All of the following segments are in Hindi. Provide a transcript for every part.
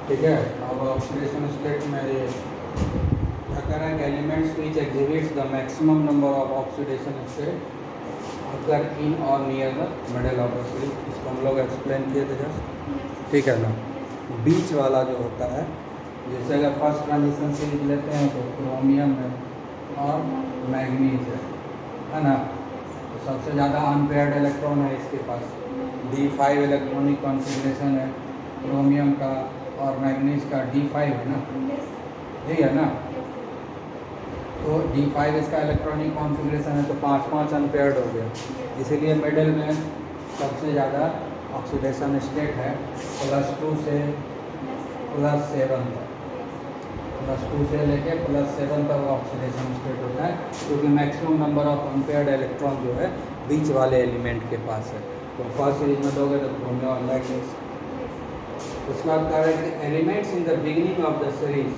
ठीक है। अब ऑक्सीडेशन स्टेट में ये क्या कह रहा है कि elements which exhibits the maximum number of oxidation state अगर इन और near the middle of the series, इसको हम लोग एक्सप्लेन किए थे जस्ट। ठीक है ना। बीच वाला जो होता है, जैसे अगर फर्स्ट ट्रांजिशन सीरीज लेते हैं तो क्रोमियम है और मैग्नीज है ना। तो सबसे ज़्यादा अनपेयर्ड इलेक्ट्रॉन है इसके पास, D5 इलेक्ट्रॉनिक कॉन्फ़िगरेशन है क्रोमियम का, और मैग्नीज का D5 है ना, यही है ना। तो D5 इसका इलेक्ट्रॉनिक कॉन्फ़िगरेशन है, तो 5 अनपेयर्ड हो गया। इसीलिए मिडल में सबसे ज़्यादा ऑक्सीडेशन स्टेट है +2 से +7 तक, +2 से लेके +7 तक ऑक्सीडेशन स्टेट होता है, क्योंकि maximum number of unpaired electron जो है बीच वाले एलिमेंट के पास है। तो फर्स्ट सीरीज में दोगे तो क्रोमियम और मैग्नीज। उसके बाद कह रहे हैं कि elements in the beginning of the series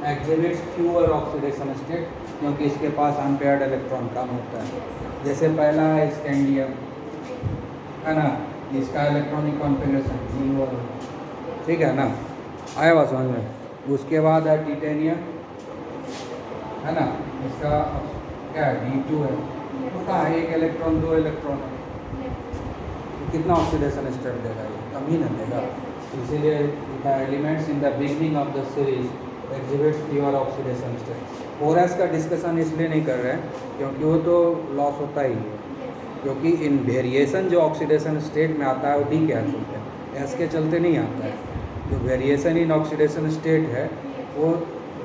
exhibits fewer oxidation state, क्योंकि इसके पास अनपेयर्ड इलेक्ट्रॉन कम होता है। जैसे पहला है स्कैंडियम, है ना, इसका इलेक्ट्रॉनिक कॉन्फ़िगरेशन 0 है, ठीक है ना, आया बात समझ में। उसके बाद है टिटेनियम, है ना, इसका क्या है D2 है, तो कहाँ है 1 इलेक्ट्रॉन 2 इलेक्ट्रॉन है, तो कितना ऑक्सीडेशन स्टेट देगा, ये कम ही ना देगा। इसीलिए the elements in the beginning of the series exhibits fewer oxidation state. ORS का डिस्कशन इसलिए नहीं कर रहे हैं क्योंकि वो तो लॉस होता ही है, क्योंकि इन वेरिएशन जो ऑक्सीडेशन स्टेट में आता है वो डी क्या चलते हैं, एस के चलते नहीं आता है। जो वेरिएशन इन ऑक्सीडेशन स्टेट है वो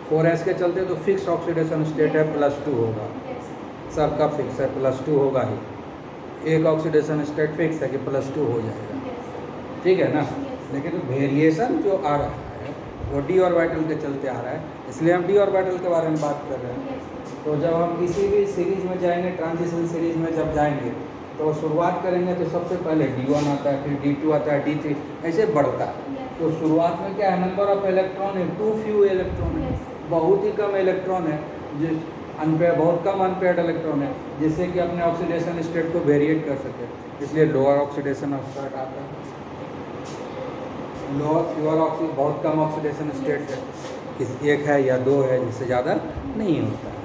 4s के चलते, तो फिक्स ऑक्सीडेशन स्टेट है +2 होगा, सबका फिक्स है +2 होगा ही। एक ऑक्सीडेशन स्टेट फिक्स है कि +2 हो जाएगा, ठीक है ना। लेकिन वेरिएशन जो आ रहा है वो डी ऑर्बिटल के चलते आ रहा है, इसलिए हम डी ऑर्बिटल के बारे में बात कर रहे हैं। तो जब हम किसी भी सीरीज में जाएंगे, ट्रांजिशन सीरीज में जब जाएंगे तो शुरुआत करेंगे तो सबसे पहले D1 आता है, फिर D2 आता है, D3 ऐसे बढ़ता है। तो शुरुआत में क्या है, नंबर ऑफ इलेक्ट्रॉन है टू फ्यू इलेक्ट्रॉन है, बहुत ही कम इलेक्ट्रॉन है, जिस अनपेयर बहुत कम अनपेयर्ड इलेक्ट्रॉन है, जिससे कि अपने ऑक्सीडेशन स्टेट को वेरिएट कर सके, इसलिए लोअर ऑक्सीडेशन स्टेट आता है। लोअर फ्यूअर बहुत कम ऑक्सीडेशन स्टेट है, किसी एक है या दो है, जिससे ज़्यादा नहीं होता है।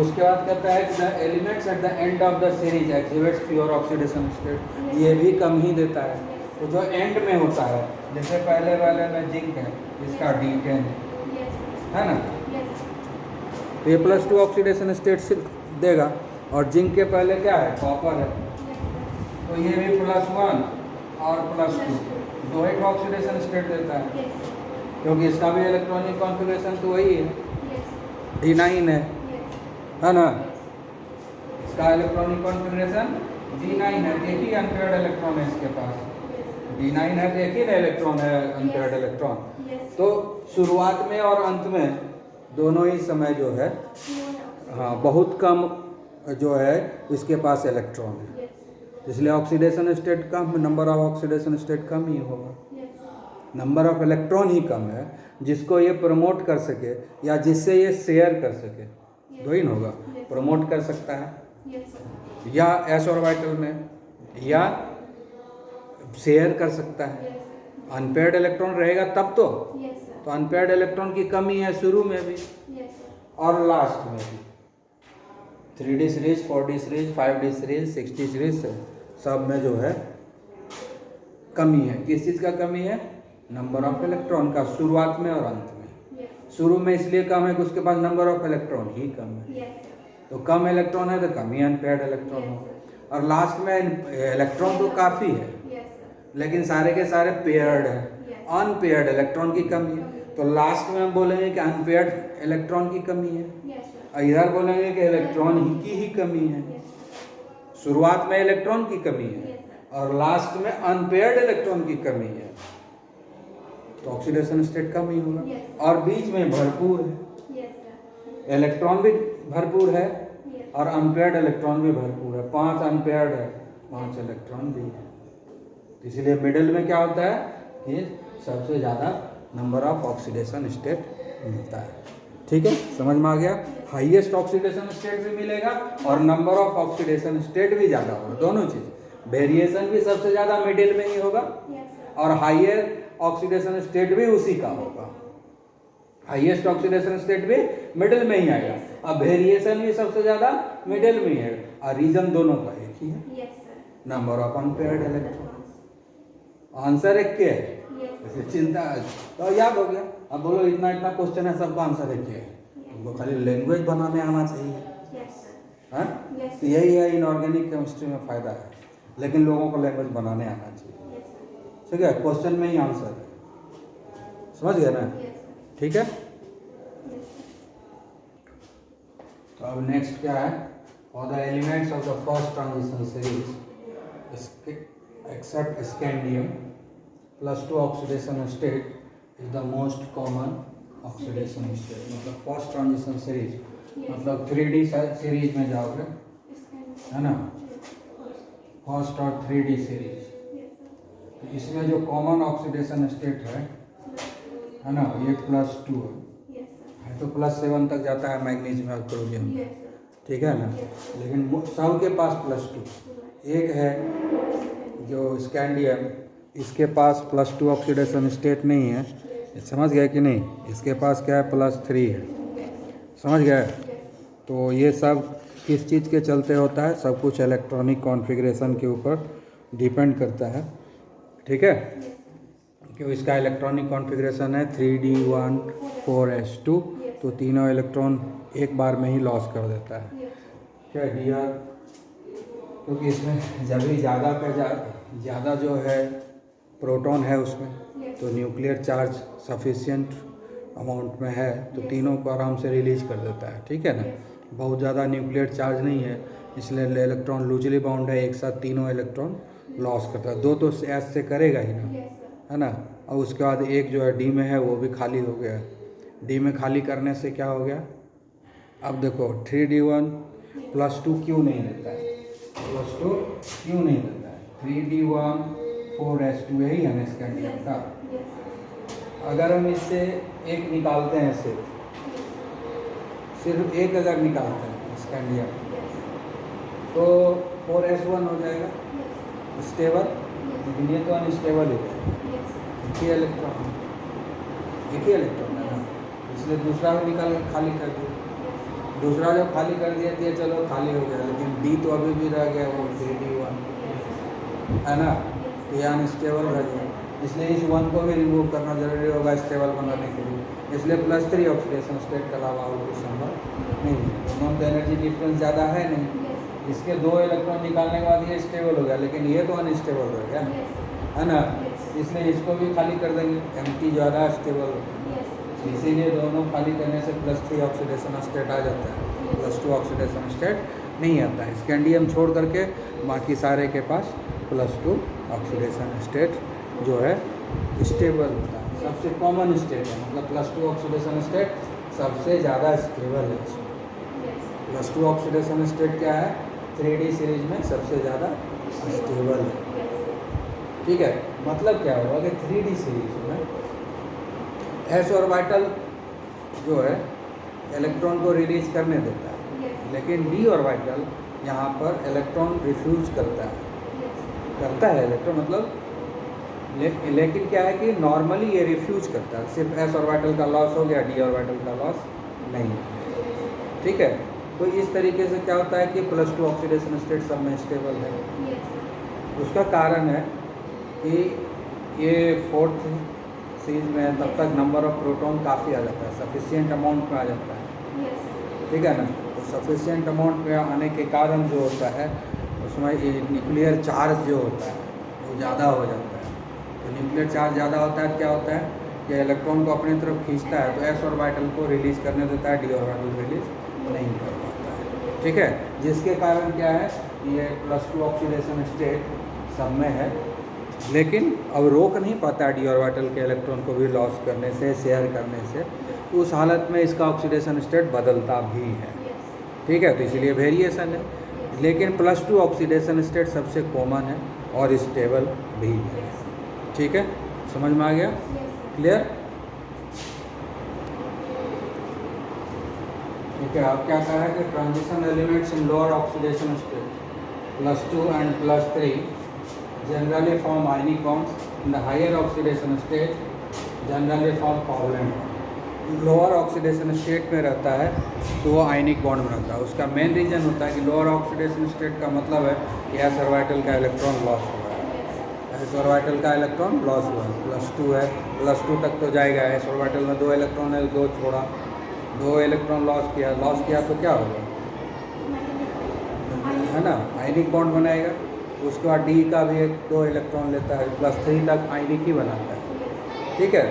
उसके बाद कहता है कि the elements at the end of the series exhibits fewer oxidation state, ये भी कम ही देता है। तो जो एंड में होता है, जैसे पहले वाले में जिंक है, इसका D10 है ना, तो ये +2 ऑक्सीडेशन स्टेट देगा, और जिंक के पहले क्या है, कॉपर है, तो ये भी +1 और +2 दो ही ऑक्सीडेशन स्टेट देता है, क्योंकि इसका भी इलेक्ट्रॉनिक कॉन्फ़िगरेशन तो वही है, D9 है ना, इसका इलेक्ट्रॉनिक कॉन्फ़िगरेशन D9 है, एक ही अनपेयर्ड इलेक्ट्रॉन है इसके पास, D9 है तो एक ही ना इलेक्ट्रॉन है अनपेयर्ड इलेक्ट्रॉन। तो शुरुआत में और अंत में दोनों ही समय जो है, हाँ, बहुत कम जो है इसके पास इलेक्ट्रॉन है, इसलिए ऑक्सीडेशन स्टेट कम, नंबर ऑफ ऑक्सीडेशन स्टेट कम ही होगा, नंबर ऑफ इलेक्ट्रॉन ही कम है, जिसको ये प्रमोट कर सके या जिससे ये शेयर कर सके, दो ही होगा, प्रमोट कर सकता है या एस ऑर्बिटल में, या शेयर कर सकता है। अनपेयर्ड इलेक्ट्रॉन रहेगा तब तो अनपेयर्ड इलेक्ट्रॉन की कमी है शुरू में भी और लास्ट में भी। 3D series, 4D series, 5D series, 6D series सब में जो है कमी है। किस चीज़ का कमी है, नंबर ऑफ इलेक्ट्रॉन का, शुरुआत में और अंत में। शुरू में इसलिए कम है कि उसके पास नंबर ऑफ इलेक्ट्रॉन ही कम है, तो कम इलेक्ट्रॉन है तो कम ही अनपेयर्ड इलेक्ट्रॉन हो, और लास्ट में इलेक्ट्रॉन तो काफ़ी है लेकिन सारे के सारे पेयर्ड है, अनपेयर्ड इलेक्ट्रॉन की कमी है, तो लास्ट में हम बोलेंगे कि अनपेयर्ड इलेक्ट्रॉन की कमी है, और इधर बोलेंगे कि इलेक्ट्रॉन की ही कमी है। शुरुआत में इलेक्ट्रॉन की कमी है और लास्ट में अनपेयर्ड इलेक्ट्रॉन की कमी है, तो ऑक्सीडेशन स्टेट कम ही होगा। और बीच में भरपूर है, इलेक्ट्रॉन भी भरपूर है और अनपेयर्ड इलेक्ट्रॉन भी भरपूर है, 5 अनपेयर्ड है, 5 इलेक्ट्रॉन भी है, इसलिए मिडिल में क्या होता है कि सबसे ज़्यादा नंबर ऑफ ऑक्सीडेशन स्टेट मिलता है। ठीक है, समझ में आ गया। हाईएस्ट ऑक्सीडेशन स्टेट भी मिलेगा और नंबर ऑफ ऑक्सीडेशन स्टेट भी ज़्यादा होगा, दोनों चीज़। वेरिएशन भी सबसे ज़्यादा मिडिल में ही होगा और ऑक्सीडेशन स्टेट भी उसी का होगा, हाईएस्ट ऑक्सीडेशन स्टेट भी मिडिल में ही आएगा। अब वेरिएशन भी सबसे ज़्यादा मिडिल में है, और रीजन दोनों का एक ही है, number of unpaired electron. Answer एक के है, चिंता तो याद हो गया। अब बोलो इतना इतना क्वेश्चन है, सबका आंसर एक है, तुमको खाली लैंग्वेज बनाने आना चाहिए। हाँ, तो यही है इनऑर्गेनिक केमिस्ट्री में फ़ायदा है, लेकिन लोगों को लैंग्वेज बनाने आना चाहिए। ठीक है, क्वेश्चन में ही आंसर है, समझ गए ना? ठीक है, तो अब नेक्स्ट क्या है, for the elements of the first transition series except scandium +2 oxidation state is the most common oxidation state. मतलब फर्स्ट ट्रांजिशन सीरीज मतलब 3D सीरीज में जाओगे, है ना, फर्स्ट और 3D सीरीज, तो इसमें जो कॉमन ऑक्सीडेशन स्टेट है ना, ये +2 है, तो +7 तक जाता है मैग्नीशियम और क्रोमियम, ठीक है ना, लेकिन सबके पास +2। एक है जो स्कैंडियम, इसके पास +2 ऑक्सीडेशन स्टेट नहीं है, समझ गया कि नहीं? इसके पास क्या है, +3 है, समझ गया? तो ये सब किस चीज़ के चलते होता है? सब कुछ इलेक्ट्रॉनिक कॉन्फ़िगरेशन के ऊपर डिपेंड करता है, ठीक है, कि इसका इलेक्ट्रॉनिक कॉन्फ़िगरेशन है 3d1 4s2, तो तीनों इलेक्ट्रॉन एक बार में ही लॉस कर देता है, क्या Dr, क्योंकि इसमें जब भी ज़्यादा जो है प्रोटॉन है उसमें, तो न्यूक्लियर चार्ज सफिशिएंट अमाउंट में है, तो तीनों को आराम से रिलीज कर देता है, ठीक है ना। बहुत ज़्यादा न्यूक्लियर चार्ज नहीं है, इसलिए इलेक्ट्रॉन लूजली बाउंड है, एक साथ तीनों इलेक्ट्रॉन लॉस करता है। दो तो एस से करेगा ही ना, है ना। और उसके बाद एक जो है डी में है वो भी खाली हो गया, डी में खाली करने से क्या हो गया, अब देखो 3d1 +2 क्यों नहीं देता है, +2 क्यों नहीं देता है, 3d1 4s2 यही है ना स्कैंडियम का। अगर हम इससे एक निकालते हैं, सिर्फ एक अगर निकालते हैं स्कैंडियम, तो 4s1 हो जाएगा स्टेबल, लेकिन ये तो अनस्टेबल ही है, एक ही इलेक्ट्रॉन है ना, इसलिए दूसरा भी निकाल खाली कर दिया। दूसरा जब खाली कर दिया तो चलो खाली हो गया, लेकिन डी तो अभी भी रह गया, वो 3d1 है ना, तो ये अनस्टेबल रह गया, इसलिए इस 1 को भी रिमूव करना जरूरी होगा स्टेबल बनाने के लिए। इसलिए +3 ऑक्सीडेशन स्टेट के अलावा और कुछ संभव नहीं है। दोनों का एनर्जी डिफरेंस ज़्यादा है नहीं, इसके 2 इलेक्ट्रॉन निकालने के बाद ये स्टेबल हो गया, लेकिन ये तो अनस्टेबल हो गया, है ना, इसलिए इसको भी खाली कर देंगे, एम्प्टी ज़्यादा स्टेबल होता है, इसीलिए दोनों खाली करने से +3 ऑक्सीडेशन स्टेट आ जाता है, +2 ऑक्सीडेशन स्टेट नहीं आता है। स्कैंडियम छोड़ करके बाकी सारे के पास +2 ऑक्सीडेशन स्टेट जो है स्टेबल होता है, सबसे कॉमन स्टेट है, मतलब +2 ऑक्सीडेशन स्टेट सबसे ज़्यादा स्टेबल है इसमें। +2 ऑक्सीडेशन स्टेट क्या है, 3D सीरीज में सबसे ज़्यादा स्टेबल है, ठीक है। मतलब क्या होगा कि 3D सीरीज में एस ऑर्बिटल जो है इलेक्ट्रॉन को रिलीज करने देता है, लेकिन डी ऑर्बिटल यहाँ पर इलेक्ट्रॉन रिफ्यूज करता है इलेक्ट्रॉन, मतलब लेकिन क्या है कि नॉर्मली ये रिफ्यूज करता है, सिर्फ एस ऑर्बिटल का लॉस हो गया, डी ऑर्बिटल का लॉस नहीं, ठीक है। तो इस तरीके से क्या होता है कि +2 ऑक्सीडेशन स्टेट सब में स्टेबल है। उसका कारण है कि ये 4th सीरीज में तब तक नंबर ऑफ प्रोटॉन काफ़ी आ जाता है, सफिशिएंट अमाउंट में आ जाता है, ठीक है ना। तो सफिशिएंट अमाउंट में आने के कारण जो होता है उसमें न्यूक्लियर चार्ज जो होता है वो ज़्यादा हो जाता है। तो न्यूक्लियर चार्ज ज़्यादा होता है, क्या होता है कि इलेक्ट्रॉन को अपनी तरफ खींचता है, तो एस ऑर्बिटल को रिलीज करने देता है, डी ऑर्बिटल रिलीज नहीं कर पाता है, ठीक है। जिसके कारण क्या है, ये +2 ऑक्सीडेशन स्टेट सब में है, लेकिन अब रोक नहीं पाता डी ऑर्बिटल के इलेक्ट्रॉन को भी लॉस करने से, शेयर करने से। उस हालत में इसका ऑक्सीडेशन स्टेट बदलता भी है, ठीक है, तो इसलिए वेरिएशन है। लेकिन +2 ऑक्सीडेशन स्टेट सबसे कॉमन है और स्टेबल भी है, ठीक है। समझ में आ गया, क्लियर, ठीक है। अब क्या कहा है कि transition elements in lower oxidation state +2 and +3 generally form ionic bonds in the higher oxidation state generally for covalent. Lower oxidation state में रहता है तो वो आयनिक बॉन्ड बनाता है। उसका मेन रीज़न होता है कि लोअर ऑक्सीडेशन स्टेट का मतलब है कि एस ऑर्बिटल का इलेक्ट्रॉन लॉस हुआ है, एस ऑर्बिटल का इलेक्ट्रॉन लॉस हुआ है, +2 है, +2 तक तो जाएगा। एस ऑर्बिटल में 2 इलेक्ट्रॉन है, 2 छोड़ा, 2 इलेक्ट्रॉन लॉस किया तो क्या होगा, है ना, आयनिक बॉन्ड बनाएगा। उसके बाद डी का भी 2 इलेक्ट्रॉन लेता है, +3 तक आयनिक ही बनाता है। ठीक है,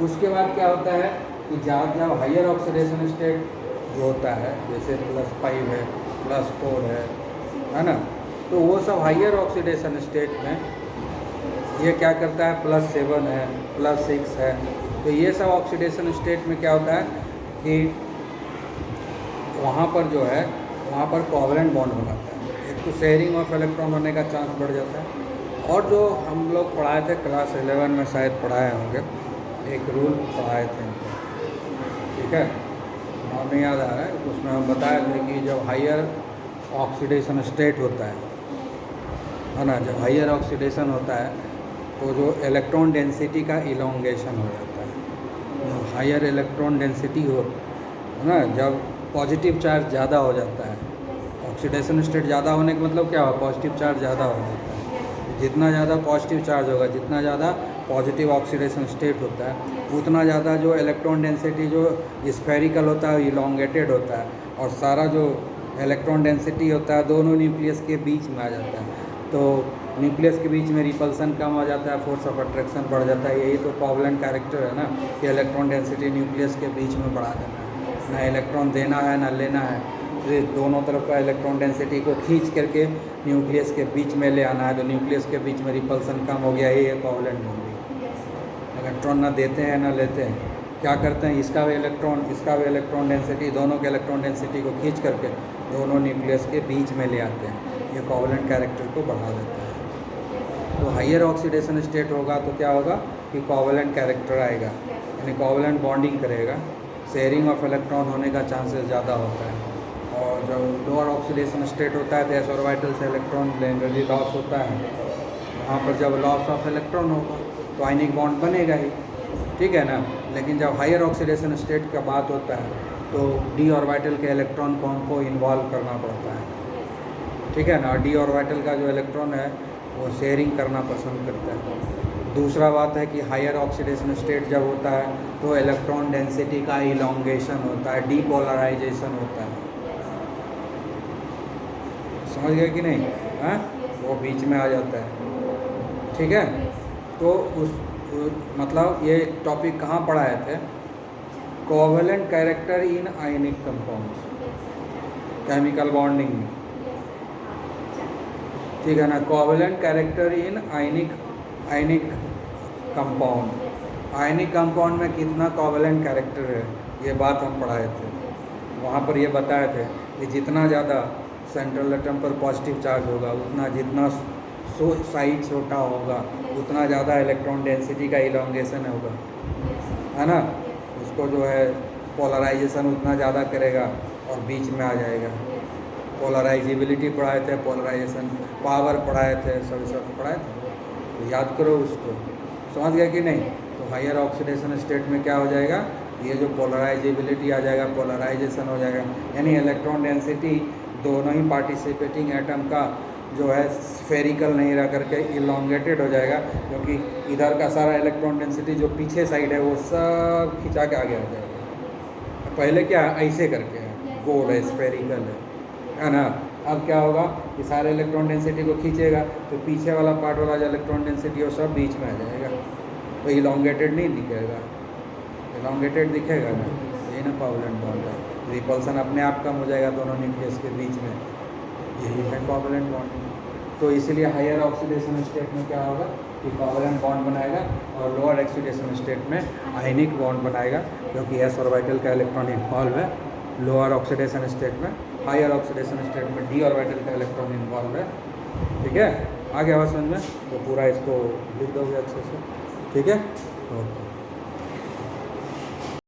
उसके बाद क्या होता है कि जब हायर ऑक्सीडेशन स्टेट जो होता है, जैसे +5 है, +4 है ना, तो वो सब हायर ऑक्सीडेशन स्टेट में ये क्या करता है, +7 है, +6 है, तो ये सब ऑक्सीडेशन स्टेट में क्या होता है कि वहाँ पर जो है वहाँ पर कोवलेंट बॉन्ड बनाता है। एक तो शेयरिंग ऑफ इलेक्ट्रॉन होने का चांस बढ़ जाता है। और जो हम लोग पढ़ाए थे क्लास 11 में शायद पढ़ाए होंगे, एक रूल पढ़ाए थे, ठीक है, नाम नहीं याद आ रहा है, उसमें हम बताए थे कि जब हायर ऑक्सीडेशन स्टेट होता है ना, जब हायर ऑक्सीडेशन होता है तो जो इलेक्ट्रॉन डेंसिटी का इलोंगेशन हो जाता है। हायर इलेक्ट्रॉन डेंसिटी हो ना, जब पॉजिटिव चार्ज ज़्यादा हो जाता है, ऑक्सीडेशन स्टेट ज़्यादा होने का मतलब क्या हुआ, पॉजिटिव चार्ज ज़्यादा हो जाता है। जितना ज़्यादा पॉजिटिव चार्ज होगा, जितना ज़्यादा पॉजिटिव ऑक्सीडेशन स्टेट होता है, उतना ज़्यादा जो इलेक्ट्रॉन डेंसिटी जो स्फेरिकल होता है इलोंगेटेड होता है, और सारा जो इलेक्ट्रॉन डेंसिटी होता है दोनों न्यूक्लियस के बीच में आ जाता है। तो न्यूक्लियस के बीच में रिपल्सन कम हो जाता है, फोर्स ऑफ अट्रैक्शन बढ़ जाता है। यही तो कोवलेंट कैरेक्टर है ना, कि इलेक्ट्रॉन डेंसिटी न्यूक्लियस के बीच में बढ़ा देना है, ना इलेक्ट्रॉन देना है ना लेना है, तो दोनों तरफ का इलेक्ट्रॉन डेंसिटी को खींच करके न्यूक्लियस के बीच में ले आना है। तो न्यूक्लियस के बीच में रिपल्सन कम हो गया, ये कोवलेंट बॉन्ड। इलेक्ट्रॉन ना देते हैं ना लेते हैं, क्या करते हैं, इसका भी इलेक्ट्रॉन डेंसिटी, दोनों के इलेक्ट्रॉन डेंसिटी को खींच करके दोनों न्यूक्लियस के बीच में ले आते हैं। ये कोवलेंट कैरेक्टर को बढ़ा देता है। तो हायर ऑक्सीडेशन स्टेट होगा तो क्या होगा कि कोवलेंट कैरेक्टर आएगा, यानी कोवलेंट बॉन्डिंग करेगा, शेयरिंग ऑफ इलेक्ट्रॉन होने का चांसेस ज़्यादा होता है। और जब लोअर ऑक्सीडेशन स्टेट होता है तो एस ऑर्बिटल से इलेक्ट्रॉन जनरली लॉस होता है। वहाँ पर जब लॉस ऑफ इलेक्ट्रॉन होगा तो आयनिक बॉन्ड बनेगा ही, ठीक है ना। लेकिन जब हायर ऑक्सीडेशन स्टेट का बात होता है तो डी ऑर्बिटल के इलेक्ट्रॉन को हमको इन्वॉल्व करना पड़ता है, ठीक है ना। डी ऑर्बिटल का जो इलेक्ट्रॉन है वो शेयरिंग करना पसंद करता है। दूसरा बात है कि हायर ऑक्सीडेशन स्टेट जब होता है तो इलेक्ट्रॉन डेंसिटी का इलोंगेशन होता है, डीपोलराइजेशन होता है, समझ गए कि नहीं, हाँ, वो बीच में आ जाता है, ठीक है। तो मतलब ये टॉपिक कहाँ पढ़ाए थे, covalent character in ionic compounds, chemical bonding में, ठीक है ना। Covalent character in ionic compound, ionic compound में कितना कोवलेंट कैरेक्टर है, ये बात हम पढ़ाए थे। वहाँ पर ये बताए थे कि जितना ज़्यादा सेंट्रल एटम पर पॉजिटिव चार्ज होगा, उतना जितना साइज छोटा होगा उतना ज़्यादा इलेक्ट्रॉन डेंसिटी का इलोंगेशन होगा, है ना। उसको जो है पोलराइजेशन उतना ज़्यादा करेगा और बीच में आ जाएगा। पोलराइजेबिलिटी पढ़ाए थे, पोलराइजेशन पावर पढ़ाए थे, सब पढ़ाए थे, तो याद करो उसको, समझ गया कि नहीं। तो हायर ऑक्सीडेशन स्टेट में क्या हो जाएगा, ये जो पोलराइजेबिलिटी आ जाएगा, पोलराइजेशन हो जाएगा, यानी इलेक्ट्रॉन डेंसिटी दोनों ही पार्टिसिपेटिंग एटम का जो है स्फेरिकल नहीं रह करके इलोंगेटेड हो जाएगा, क्योंकि इधर का सारा इलेक्ट्रॉन डेंसिटी जो पीछे साइड है वो सब खिंचा के आगे आ जाएगा। पहले क्या ऐसे करके है, गोल है, स्फेरिकल है ना। अब क्या होगा कि सारे इलेक्ट्रॉन डेंसिटी को खींचेगा तो पीछे वाला पार्ट वाला जो इलेक्ट्रॉन डेंसिटी वो सब बीच में आ जाएगा, तो इलोंगेटेड नहीं दिखेगा, इलोंगेटेड दिखेगा ना, यही ना कोवलेंट बॉन्ड है। रिपल्सन अपने आप कम हो जाएगा दोनों न्यूक्लियस के बीच में, यही है कोवलेंट बॉन्ड। तो इसीलिए हायर ऑक्सीडेशन स्टेट में क्या होगा कि कोवलेंट बॉन्ड बनाएगा, और लोअर ऑक्सीडेशन स्टेट में आयनिक बॉन्ड बनाएगा, क्योंकि एस ऑर्बिटल का इलेक्ट्रॉन इन्वॉल्व है लोअर ऑक्सीडेशन स्टेट में। हायर ऑक्सीडेशन स्टेट में डी ऑर्बिटल का इलेक्ट्रॉन इन्वॉल्व है, ठीक है। आगे आवाज समझ में, तो पूरा इसको लिख दोगे अच्छे से, ठीक है, ओके।